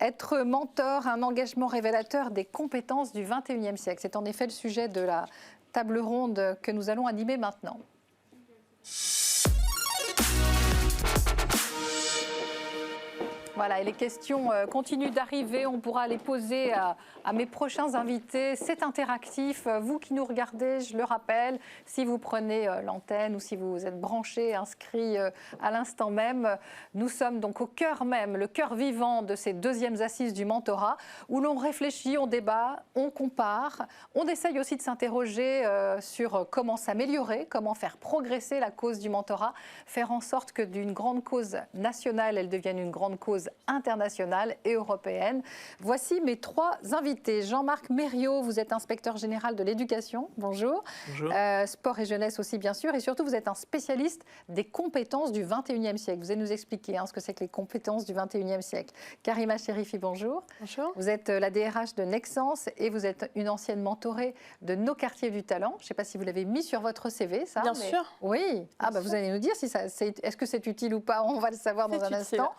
Être mentor, un engagement révélateur des compétences du XXIe siècle. C'est en effet le sujet de la table ronde que nous allons animer maintenant. Voilà, et les questions continuent d'arriver. On pourra les poser à mes prochains invités. C'est interactif. Vous qui nous regardez, je le rappelle, si vous prenez l'antenne ou si vous êtes branché, inscrit à l'instant même, nous sommes donc au cœur même, le cœur vivant de ces deuxièmes assises du mentorat, où l'on réfléchit, on débat, on compare. On essaye aussi de s'interroger sur comment s'améliorer, comment faire progresser la cause du mentorat, faire en sorte que d'une grande cause nationale, elle devienne une grande cause internationale et européenne. Voici mes trois invités. Jean-Marc Mériot, vous êtes inspecteur général de l'éducation. Bonjour. Bonjour. Sport et jeunesse aussi, bien sûr. Et surtout, vous êtes un spécialiste des compétences du XXIe siècle. Vous allez nous expliquer ce que c'est que les compétences du XXIe siècle. Karima Chérifi, bonjour. Bonjour. Vous êtes la DRH de Nexence et vous êtes une ancienne mentorée de nos quartiers du talent. Je ne sais pas si vous l'avez mis sur votre CV, ça. Bien sûr. Oui. Vous allez nous dire si est-ce que c'est utile ou pas. On va le savoir dans un instant.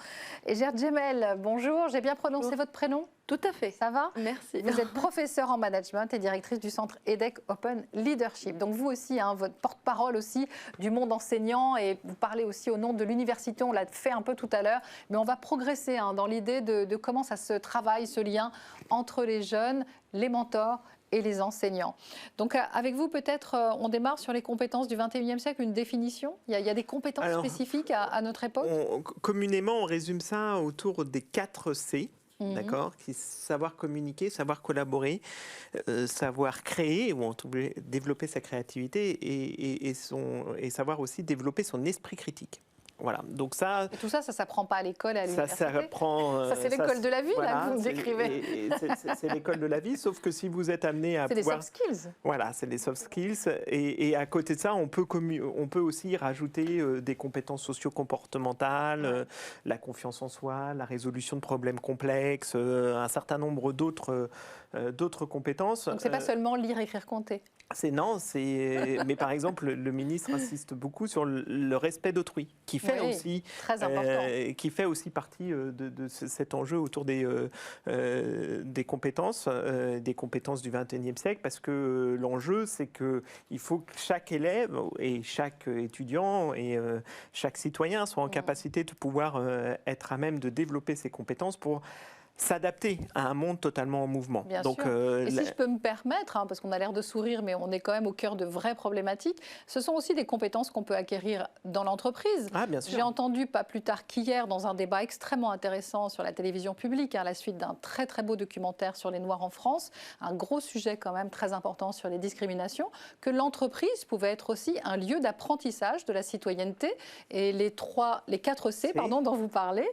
Et Gerd Djemel, bonjour. J'ai bien prononcé votre prénom? Tout à fait. Ça va? Merci. Vous êtes professeure en management et directrice du centre EDEC Open Leadership. Donc vous aussi, votre porte-parole aussi du monde enseignant, et vous parlez aussi au nom de l'université, on l'a fait un peu tout à l'heure, mais on va progresser dans l'idée de comment ça se travaille, ce lien entre les jeunes, les mentors et les enseignants. Donc avec vous, peut-être, on démarre sur les compétences du XXIe siècle, une définition. Il y a des compétences spécifiques à notre époque. Communément, on résume ça autour des 4 C. D'accord, savoir communiquer, savoir collaborer, savoir créer, ou en tout cas développer sa créativité et savoir aussi développer son esprit critique. Voilà, donc ça... Et tout ça, ça ne s'apprend pas à l'école et à l'université. Ça s'apprend... Ça, c'est l'école de la vie, voilà, là, que vous me décrivez. C'est l'école de la vie, sauf que si vous êtes amené à pouvoir... C'est des soft skills. Voilà, c'est des soft skills. Et à côté de ça, on peut aussi rajouter des compétences socio-comportementales, la confiance en soi, la résolution de problèmes complexes, un certain nombre d'autres compétences. Donc, ce n'est pas seulement lire, écrire, compter. Mais par exemple, le ministre insiste beaucoup sur le respect d'autrui, qui fait aussi très important. Qui fait aussi partie de cet enjeu autour des compétences du XXIe siècle, parce que l'enjeu, c'est qu'il faut que chaque élève et chaque étudiant et chaque citoyen soit en capacité de pouvoir être à même de développer ses compétences pour s'adapter à un monde totalement en mouvement. Bien sûr. Et si je peux me permettre, parce qu'on a l'air de sourire, mais on est quand même au cœur de vraies problématiques, ce sont aussi des compétences qu'on peut acquérir dans l'entreprise. Ah, bien sûr. J'ai entendu, pas plus tard qu'hier, dans un débat extrêmement intéressant sur la télévision publique, à la suite d'un très très beau documentaire sur les Noirs en France, un gros sujet quand même très important sur les discriminations, que l'entreprise pouvait être aussi un lieu d'apprentissage de la citoyenneté. Et les 4 C dont vous parlez...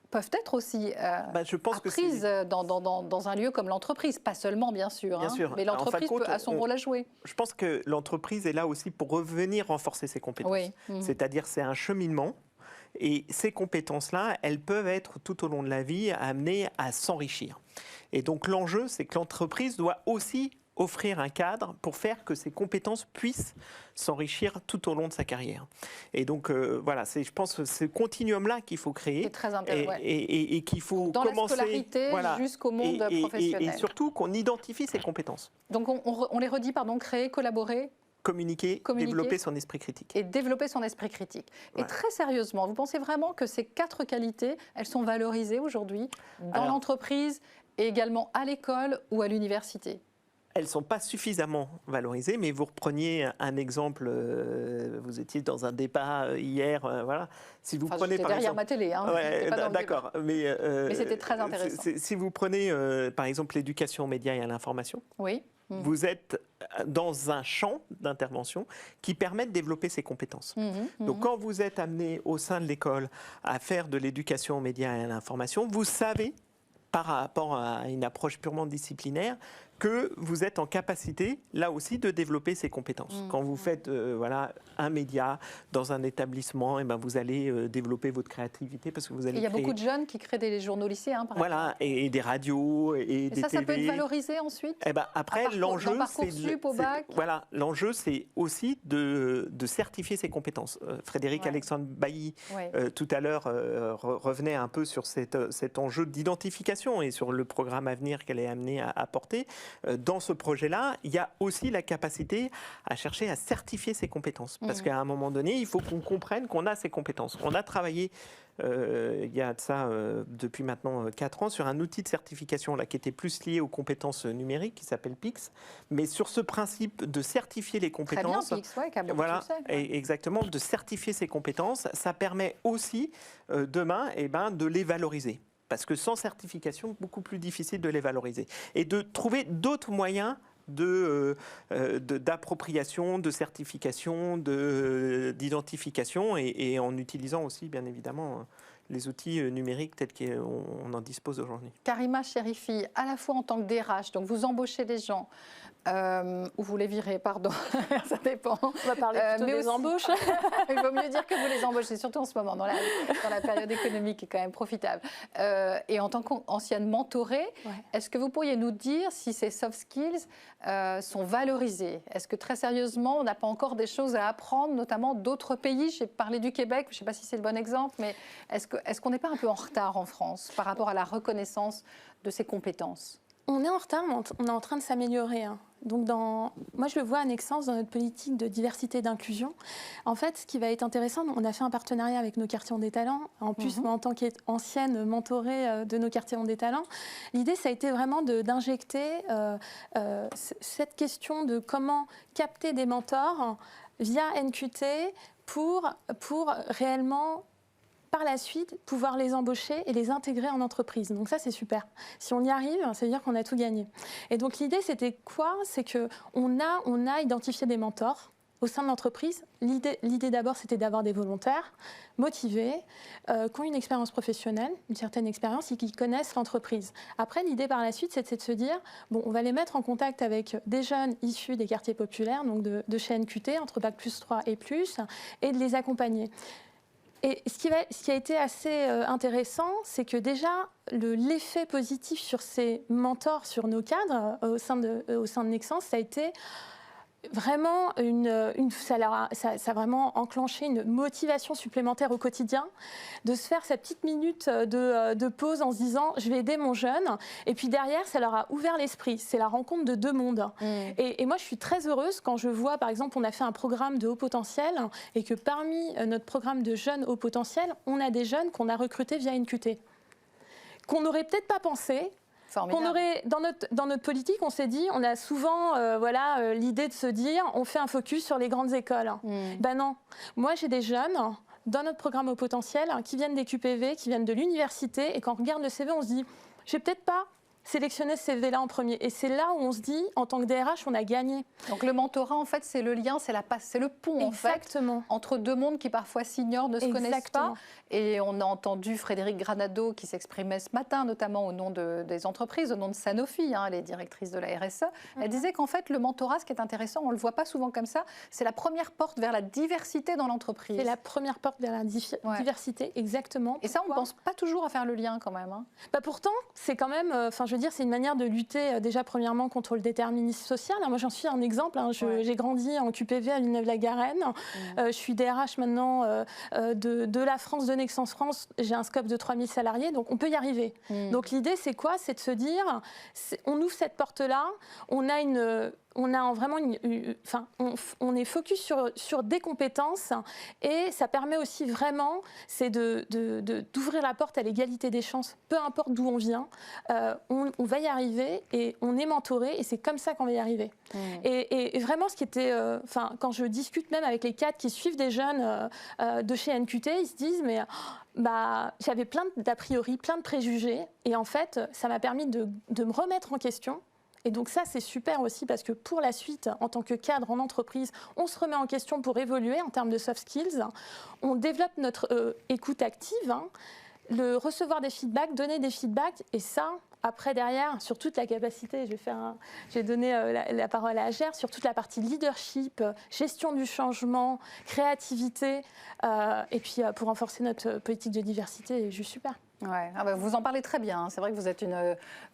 peuvent être aussi apprises dans un lieu comme l'entreprise. Pas seulement, bien sûr, mais l'entreprise a son rôle à jouer. Je pense que l'entreprise est là aussi pour revenir renforcer ses compétences. Oui. C'est-à-dire, c'est un cheminement. Et ces compétences-là, elles peuvent être tout au long de la vie amenées à s'enrichir. Et donc, l'enjeu, c'est que l'entreprise doit aussi offrir un cadre pour faire que ces compétences puissent s'enrichir tout au long de sa carrière. Et donc, voilà, c'est, je pense, ce continuum-là qu'il faut créer. C'est très intéressant. Et qu'il faut dans commencer... la scolarité jusqu'au monde professionnel. Et surtout qu'on identifie ces compétences. Donc, on les redit, créer, collaborer, communiquer, développer son esprit critique. Et développer son esprit critique. Et très sérieusement, vous pensez vraiment que ces 4 qualités, elles sont valorisées aujourd'hui dans l'entreprise et également à l'école ou à l'université ? Elles ne sont pas suffisamment valorisées, mais vous repreniez un exemple, vous étiez dans un débat hier, voilà. Si vous prenez par derrière exemple, ma télé, d'accord, mais c'était très intéressant. Si vous prenez par exemple l'éducation aux médias et à l'information, vous êtes dans un champ d'intervention qui permet de développer ces compétences. Donc quand vous êtes amené au sein de l'école à faire de l'éducation aux médias et à l'information, vous savez, par rapport à une approche purement disciplinaire, que vous êtes en capacité, là aussi, de développer ces compétences. Quand vous faites un média dans un établissement, et ben vous allez développer votre créativité parce que vous allez. Il y a beaucoup de jeunes qui créent des journaux lycéens, par exemple. Et des radios et des ça TV. Ça peut être valorisé ensuite. Et ben après, l'enjeu, c'est c'est aussi de certifier ces compétences. Frédéric Alexandre Bailly, tout à l'heure, revenait un peu sur cet enjeu d'identification et sur le programme à venir qu'elle est amenée à apporter. Dans ce projet-là, il y a aussi la capacité à chercher à certifier ces compétences. Parce qu'à un moment donné, il faut qu'on comprenne qu'on a ces compétences. On a travaillé, il y a de ça depuis maintenant 4 ans, sur un outil de certification là, qui était plus lié aux compétences numériques, qui s'appelle PIX. Mais sur ce principe de certifier les compétences... Très bien, PIX, qui a beaucoup de succès. Exactement, de certifier ces compétences, ça permet aussi, demain, de les valoriser. Parce que sans certification, beaucoup plus difficile de les valoriser. Et de trouver d'autres moyens d'appropriation, de certification, d'identification, et en utilisant aussi, bien évidemment, les outils numériques tels qu'on en dispose aujourd'hui. Karima Cherifi, à la fois en tant que DRH, donc vous embauchez des gens, ou vous les virez, pardon, ça dépend. On va parler plutôt des embauches. Il vaut mieux dire que vous les embauchez, surtout en ce moment, dans la période économique qui est quand même profitable. Et en tant qu'ancienne mentorée, est-ce que vous pourriez nous dire si ces soft skills sont valorisés? Est-ce que très sérieusement, on n'a pas encore des choses à apprendre, notamment d'autres pays? J'ai parlé du Québec, je ne sais pas si c'est le bon exemple, mais est-ce qu'on n'est pas un peu en retard en France par rapport à la reconnaissance de ces compétences? On est en retard, mais on est en train de s'améliorer. Donc moi, je le vois à Nexence dans notre politique de diversité et d'inclusion. En fait, ce qui va être intéressant, on a fait un partenariat avec nos quartiers ont des talents. En plus, moi, en tant qu'ancienne mentorée de nos quartiers ont des talents, l'idée, ça a été vraiment d'injecter cette question de comment capter des mentors via NQT pour réellement... par la suite, pouvoir les embaucher et les intégrer en entreprise. Donc ça, c'est super. Si on y arrive, ça veut dire qu'on a tout gagné. Et donc l'idée, c'était quoi? C'est qu'on a identifié des mentors au sein de l'entreprise. L'idée d'abord, c'était d'avoir des volontaires motivés, qui ont une expérience professionnelle, une certaine expérience, et qui connaissent l'entreprise. Après, l'idée par la suite, c'était de se dire, bon, on va les mettre en contact avec des jeunes issus des quartiers populaires, donc de chez NQT, entre Bac+3 et plus, et de les accompagner. Et ce qui a été assez intéressant, c'est que déjà, l'effet positif sur ces mentors, sur nos cadres au sein de Nexence, ça a été vraiment ça a vraiment enclenché une motivation supplémentaire au quotidien, de se faire cette petite minute de pause en se disant je vais aider mon jeune, et puis derrière ça leur a ouvert l'esprit. C'est la rencontre de deux mondes. Et moi je suis très heureuse quand je vois, par exemple, on a fait un programme de haut potentiel et que parmi notre programme de jeunes haut potentiel, on a des jeunes qu'on a recrutés via NQT, qu'on n'aurait peut-être pas pensé. Qu'on aurait, dans notre politique, on s'est dit, on a souvent l'idée de se dire, on fait un focus sur les grandes écoles. Ben non, moi j'ai des jeunes dans notre programme au potentiel qui viennent des QPV, qui viennent de l'université, et quand on regarde le CV, on se dit, je vais peut-être pas sélectionner ce CV-là en premier. Et c'est là où on se dit, en tant que DRH, on a gagné. Donc le mentorat, en fait, c'est le lien, c'est le pont, en fait, entre deux mondes qui parfois s'ignorent, ne se connaissent pas. Et on a entendu Frédéric Granado qui s'exprimait ce matin, notamment au nom des entreprises, au nom de Sanofi, elle est directrice de la RSE. Elle disait qu'en fait, le mentorat, ce qui est intéressant, on ne le voit pas souvent comme ça, c'est la première porte vers la diversité dans l'entreprise. C'est la première porte vers la diversité, exactement. Et ça, on ne pense pas toujours à faire le lien quand même. Bah pourtant, c'est quand même, je veux dire, c'est une manière de lutter déjà premièrement contre le déterminisme social. Moi, j'en suis un exemple. J'ai grandi en QPV à Villeneuve-la-Garenne. Je suis DRH maintenant de la France, de Nexence France. J'ai un scope de 3000 salariés, donc on peut y arriver. Donc l'idée, c'est quoi? C'est de se dire, on ouvre cette porte-là, on a vraiment on est focus sur des compétences, et ça permet aussi vraiment, c'est d'ouvrir la porte à l'égalité des chances, peu importe d'où on vient, on va y arriver, et on est mentoré, et c'est comme ça qu'on va y arriver. Et vraiment, ce qui était, quand je discute même avec les cadres qui suivent des jeunes de chez NQT, ils se disent, mais j'avais plein d'a priori, plein de préjugés, et en fait, ça m'a permis de me remettre en question. Et donc ça, c'est super aussi, parce que pour la suite, en tant que cadre en entreprise, on se remet en question pour évoluer en termes de soft skills. On développe notre écoute active, le recevoir des feedbacks, donner des feedbacks. Et ça, Après, derrière, sur toute la capacité, j'ai donné la parole à Agère, sur toute la partie leadership, gestion du changement, créativité, et puis pour renforcer notre politique de diversité, juste super. Ouais. Ah bah vous en parlez très bien. C'est vrai que vous êtes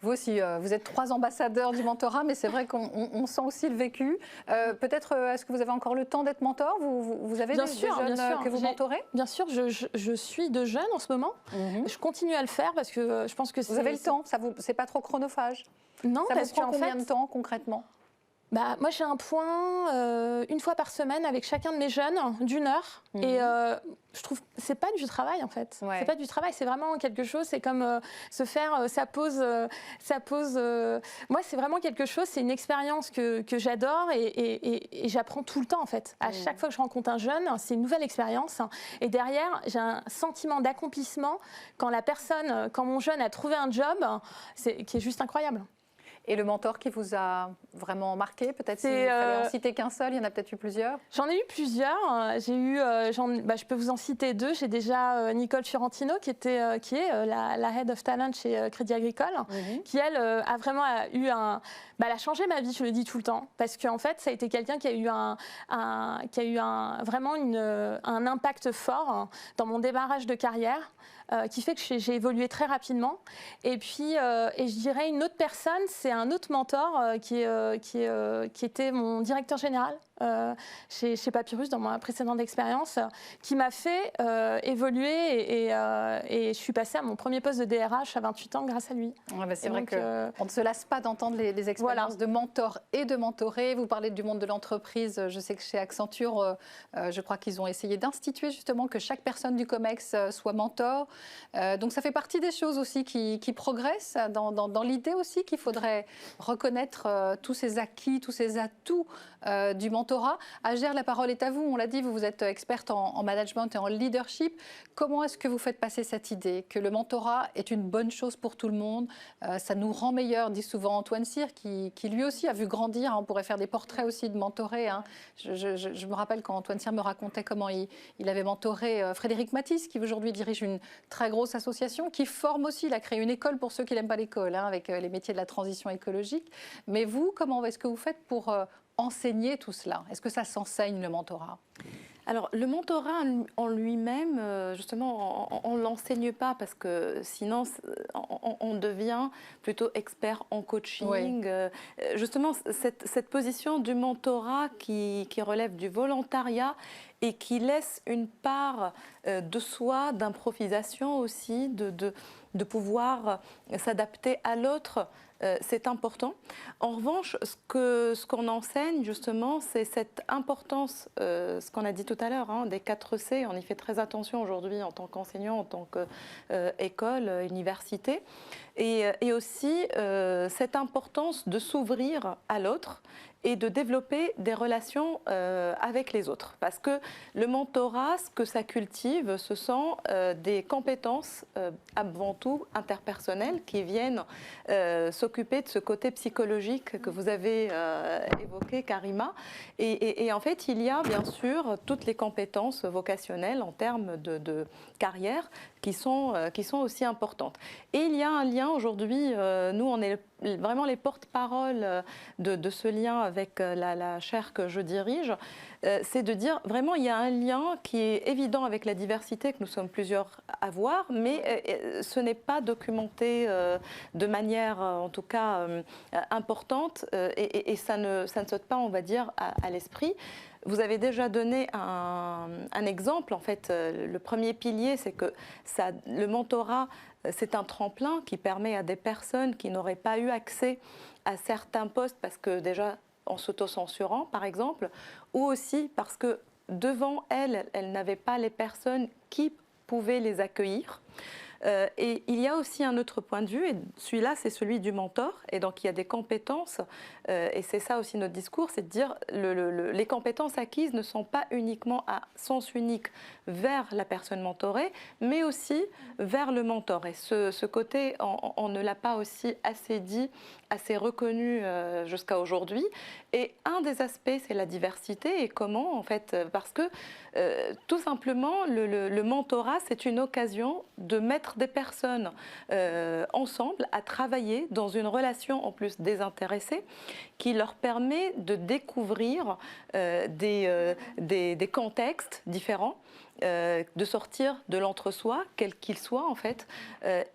vous aussi, vous êtes 3 ambassadeurs du mentorat, mais c'est vrai qu'on sent aussi le vécu. Peut-être, est-ce que vous avez encore le temps d'être mentor? Vous avez des jeunes que vous mentorez? Bien sûr, je suis de jeunes en ce moment. Je continue à le faire parce que je pense que vous avez le temps. C'est pas trop chronophage? Non, ça parce vous prend qu'en combien de temps concrètement? Moi, j'ai un point une fois par semaine avec chacun de mes jeunes d'1 heure. Et je trouve que c'est pas du travail, en fait. Ouais. C'est pas du travail, c'est vraiment quelque chose. C'est comme se faire sa pause. Moi, c'est vraiment quelque chose, c'est une expérience que j'adore et j'apprends tout le temps, en fait. À chaque fois que je rencontre un jeune, c'est une nouvelle expérience. Et derrière, j'ai un sentiment d'accomplissement quand mon jeune a trouvé un job, qui est juste incroyable. Et le mentor qui vous a vraiment marqué, peut-être s'il fallait en citer qu'un seul, il y en a peut-être eu plusieurs? J'en ai eu plusieurs. Je peux vous en citer 2. J'ai déjà Nicole Fiorentino, qui est la Head of Talent chez Crédit Agricole, qui, elle, a vraiment eu elle a changé ma vie, je le dis tout le temps, parce qu'en fait, ça a été quelqu'un qui a eu vraiment un impact fort dans mon démarrage de carrière. Qui fait que j'ai évolué très rapidement. Et puis, je dirais une autre personne, c'est un autre mentor qui était mon directeur général chez Papyrus dans ma précédente expérience, qui m'a fait évoluer et je suis passée à mon premier poste de DRH à 28 ans grâce à lui. Ouais, c'est vrai qu'on ne se lasse pas d'entendre les expériences de mentor et de mentoré. Vous parlez du monde de l'entreprise. Je sais que chez Accenture, je crois qu'ils ont essayé d'instituer justement que chaque personne du COMEX soit mentor. Donc ça fait partie des choses aussi qui progressent dans l'idée aussi qu'il faudrait reconnaître tous ces acquis, tous ces atouts du mentorat. Agère, la parole est à vous. On l'a dit, vous êtes experte en management et en leadership. Comment est-ce que vous faites passer cette idée que le mentorat est une bonne chose pour tout le monde? Ça nous rend meilleurs, dit souvent Antoine Cyr, qui lui aussi a vu grandir. On pourrait faire des portraits aussi de mentorés. Je me rappelle quand Antoine Cyr me racontait comment il avait mentoré Frédéric Matisse, qui aujourd'hui dirige une très grosse association, qui forme aussi. Il a créé une école pour ceux qui n'aiment pas l'école, avec les métiers de la transition écologique. Mais vous, comment est-ce que vous faites pour enseigner tout cela? Est-ce que ça s'enseigne, le mentorat? Alors, le mentorat en lui-même, justement, on ne l'enseigne pas parce que sinon, on devient plutôt expert en coaching. Oui. Justement, cette position du mentorat qui relève du volontariat et qui laisse une part de soi, d'improvisation aussi, de pouvoir s'adapter à l'autre, c'est important. En revanche, ce qu'on enseigne justement, c'est cette importance, ce qu'on a dit tout à l'heure, des 4 C. On y fait très attention aujourd'hui en tant qu'enseignant, en tant qu'école, université. Et aussi cette importance de s'ouvrir à l'autre et de développer des relations avec les autres. Parce que le mentorat, ce que ça cultive, ce sont des compétences avant tout interpersonnelles qui viennent s'occuper de ce côté psychologique que vous avez évoqué, Karima. Et en fait, il y a bien sûr toutes les compétences vocationnelles en termes de carrière qui sont aussi importantes. Et il y a un lien aujourd'hui, nous on est vraiment les porte-parole de ce lien avec la chaire que je dirige, c'est de dire vraiment il y a un lien qui est évident avec la diversité que nous sommes plusieurs à voir, mais ce n'est pas documenté de manière en tout cas importante et ça ne saute pas, on va dire, à l'esprit. Vous avez déjà donné un exemple. En fait, le premier pilier, c'est que le mentorat, c'est un tremplin qui permet à des personnes qui n'auraient pas eu accès à certains postes, parce que déjà en s'autocensurant, par exemple, ou aussi parce que devant elles n'avaient pas les personnes qui pouvaient les accueillir. Et il y a aussi un autre point de vue, et celui-là, c'est celui du mentor. Et donc, il y a des compétences, et c'est ça aussi notre discours, c'est de dire les compétences acquises ne sont pas uniquement à sens unique vers la personne mentorée, mais aussi vers le mentor. Et ce côté, on ne l'a pas aussi assez dit assez reconnue jusqu'à aujourd'hui. Et un des aspects, c'est la diversité. Et comment, en fait, parce que tout simplement, le mentorat, c'est une occasion de mettre des personnes ensemble à travailler dans une relation en plus désintéressée qui leur permet de découvrir des contextes différents, de sortir de l'entre-soi, quel qu'il soit en fait,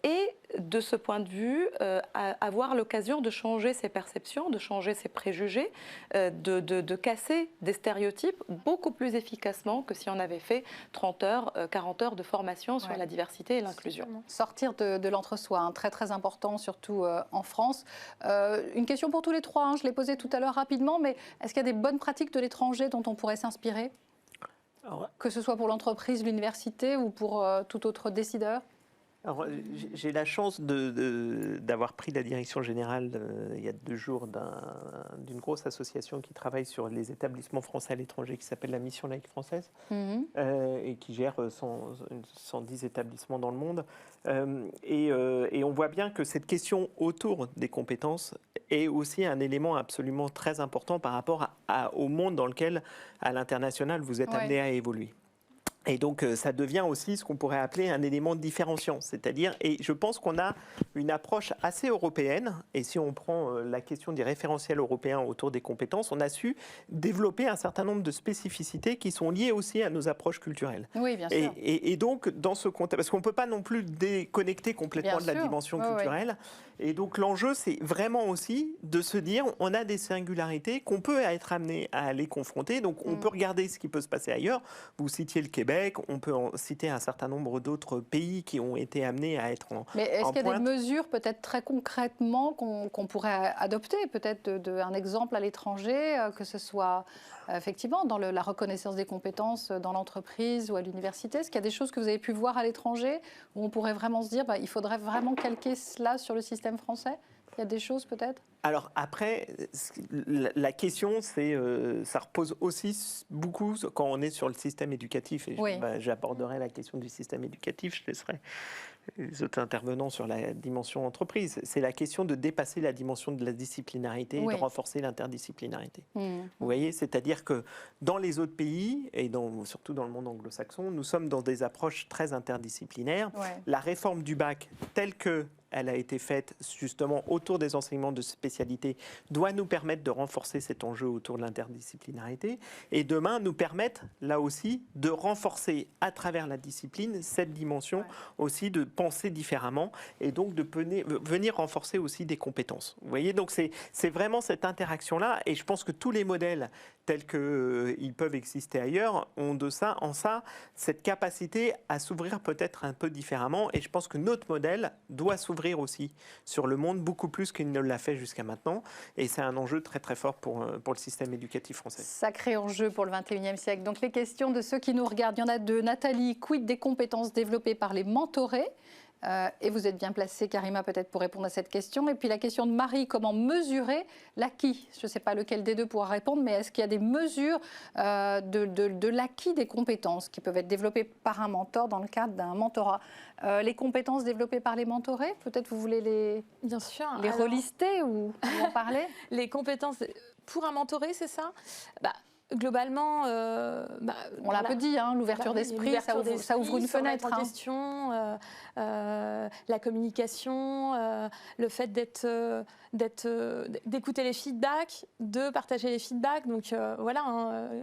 et de ce point de vue, avoir l'occasion de changer ses perceptions, de changer ses préjugés, de casser des stéréotypes beaucoup plus efficacement que si on avait fait 30 heures, 40 heures de formation sur la diversité et l'inclusion. Sortir de l'entre-soi, hein, très très important, surtout en France. Une question pour tous les trois, hein, je l'ai posée tout à l'heure rapidement, mais est-ce qu'il y a des bonnes pratiques de l'étranger dont on pourrait s'inspirer ? Que ce soit pour l'entreprise, l'université ou pour tout autre décideur ? Alors, j'ai la chance d'avoir pris la direction générale il y a 2 jours d'une grosse association qui travaille sur les établissements français à l'étranger qui s'appelle la Mission laïque française et qui gère 110 établissements dans le monde. Et on voit bien que cette question autour des compétences est aussi un élément absolument très important par rapport au monde dans lequel, à l'international, vous êtes amené à évoluer. Et donc, ça devient aussi ce qu'on pourrait appeler un élément différenciant. C'est-à-dire, et je pense qu'on a une approche assez européenne, et si on prend la question des référentiels européens autour des compétences, on a su développer un certain nombre de spécificités qui sont liées aussi à nos approches culturelles. Oui, bien sûr. Et donc, dans ce contexte, parce qu'on ne peut pas non plus déconnecter complètement de la dimension culturelle, et donc l'enjeu, c'est vraiment aussi de se dire, on a des singularités qu'on peut être amené à les confronter, donc on peut regarder ce qui peut se passer ailleurs. Vous citiez le Québec, on peut en citer un certain nombre d'autres pays qui ont été amenés à être en Mais est-ce qu'il y a pointe. des mesures peut-être très concrètement qu'on pourrait adopter, peut-être un exemple à l'étranger, que ce soit effectivement dans la reconnaissance des compétences dans l'entreprise ou à l'université? Est-ce qu'il y a des choses que vous avez pu voir à l'étranger où on pourrait vraiment se dire il faudrait vraiment calquer cela sur le système français? Il y a des choses peut-être? Alors après, la question, ça repose aussi beaucoup quand on est sur le système éducatif. Et j'aborderai la question du système éducatif, je laisserai les autres intervenants sur la dimension entreprise. C'est la question de dépasser la dimension de la disciplinarité et de renforcer l'interdisciplinarité. Vous voyez, c'est-à-dire que dans les autres pays, et surtout dans le monde anglo-saxon, nous sommes dans des approches très interdisciplinaires. La réforme du bac, telle qu'elle a été faite justement autour des enseignements de spécialité, doit nous permettre de renforcer cet enjeu autour de l'interdisciplinarité et demain nous permettre là aussi de renforcer à travers la discipline cette dimension aussi de penser différemment et donc de venir renforcer aussi des compétences. Vous voyez, donc c'est vraiment cette interaction-là et je pense que tous les modèles tels qu'ils peuvent exister ailleurs ont en ça cette capacité à s'ouvrir peut-être un peu différemment et je pense que notre modèle doit s'ouvrir aussi sur le monde beaucoup plus qu'il ne l'a fait jusqu'à maintenant et c'est un enjeu très très fort pour le système éducatif français. Sacré enjeu pour le 21e siècle. Donc les questions de ceux qui nous regardent, il y en a 2. Nathalie, quid des compétences développées par les mentorés? Et vous êtes bien placée, Karima, peut-être pour répondre à cette question. Et puis la question de Marie, comment mesurer l'acquis? Je ne sais pas lequel des deux pourra répondre, mais est-ce qu'il y a des mesures de l'acquis des compétences qui peuvent être développées par un mentor dans le cadre d'un mentorat? Les compétences développées par les mentorés, peut-être vous voulez les relister ou en parler? Les compétences pour un mentoré, c'est ça? Globalement, on l'a un peu dit, hein, l'ouverture d'esprit, ça ouvre une fenêtre. En question, la communication, le fait d'écouter les feedbacks, de partager les feedbacks. Donc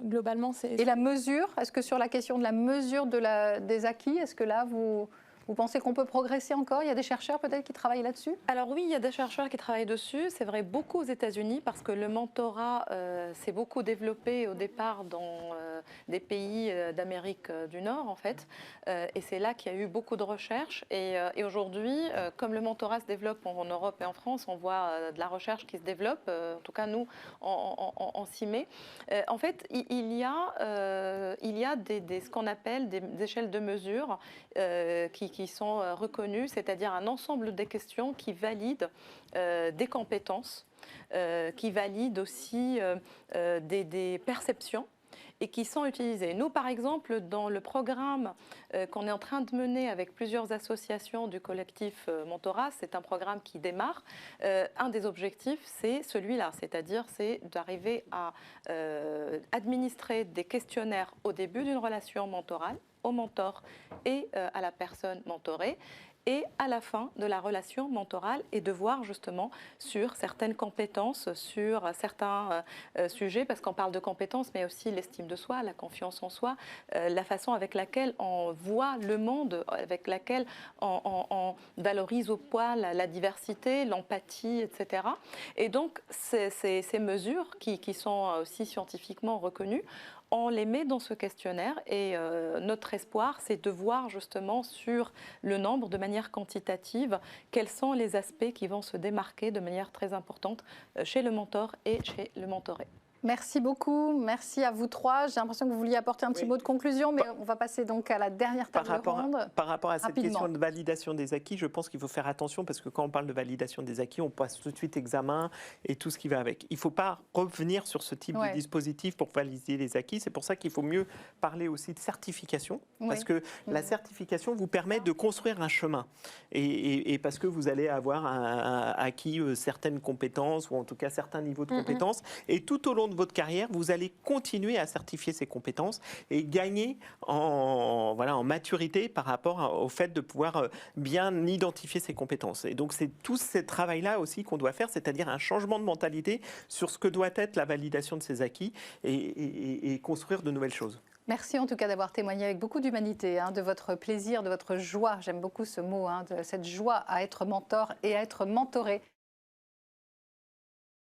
globalement, c'est... Et la mesure, est-ce que sur la question de la mesure des acquis, est-ce que là, vous pensez qu'on peut progresser encore? Il y a des chercheurs peut-être qui travaillent là-dessus? Alors oui, il y a des chercheurs qui travaillent dessus. C'est vrai beaucoup aux États-Unis parce que le mentorat s'est beaucoup développé au départ dans des pays d'Amérique du Nord en fait. Et c'est là qu'il y a eu beaucoup de recherches. Et aujourd'hui, comme le mentorat se développe en Europe et en France, on voit de la recherche qui se développe. En tout cas, nous, on s'y met. En fait, il y a ce qu'on appelle des échelles de mesure qui sont reconnues, c'est-à-dire un ensemble de questions qui valident des compétences, qui valident aussi des perceptions et qui sont utilisés. Nous, par exemple, dans le programme qu'on est en train de mener avec plusieurs associations du collectif Mentorat, c'est un programme qui démarre. Un des objectifs, c'est celui-là, c'est-à-dire c'est d'arriver à administrer des questionnaires au début d'une relation mentorale, au mentor et à la personne mentorée, et à la fin de la relation mentorale, et de voir justement sur certaines compétences, sur certains sujets, parce qu'on parle de compétences, mais aussi l'estime de soi, la confiance en soi, la façon avec laquelle on voit le monde, avec laquelle on valorise au poil la diversité, l'empathie, etc. Et donc, ces mesures qui sont aussi scientifiquement reconnues, on les met dans ce questionnaire, et notre espoir, c'est de voir justement sur le nombre, de manière quantitative, quels sont les aspects qui vont se démarquer de manière très importante chez le mentor et chez le mentoré. Merci beaucoup, merci à vous trois. J'ai l'impression que vous vouliez apporter un petit mot de conclusion, mais on va passer donc à la dernière table ronde. Par rapport à cette rapidement. question de validation des acquis, je pense qu'il faut faire attention, parce que quand on parle de validation des acquis, on passe tout de suite examen et tout ce qui va avec. Il ne faut pas revenir sur ce type de dispositif pour valider les acquis. C'est pour ça qu'il faut mieux parler aussi de certification, parce que la certification vous permet de construire un chemin, et parce que vous allez avoir acquis certaines compétences, ou en tout cas certains niveaux de compétences, et tout au long de votre carrière, vous allez continuer à certifier ces compétences et gagner en maturité par rapport au fait de pouvoir bien identifier ces compétences. Et donc, c'est tout ce travail-là aussi qu'on doit faire, c'est-à-dire un changement de mentalité sur ce que doit être la validation de ces acquis, et construire de nouvelles choses. Merci en tout cas d'avoir témoigné avec beaucoup d'humanité, de votre plaisir, de votre joie. J'aime beaucoup ce mot, de cette joie à être mentor et à être mentoré.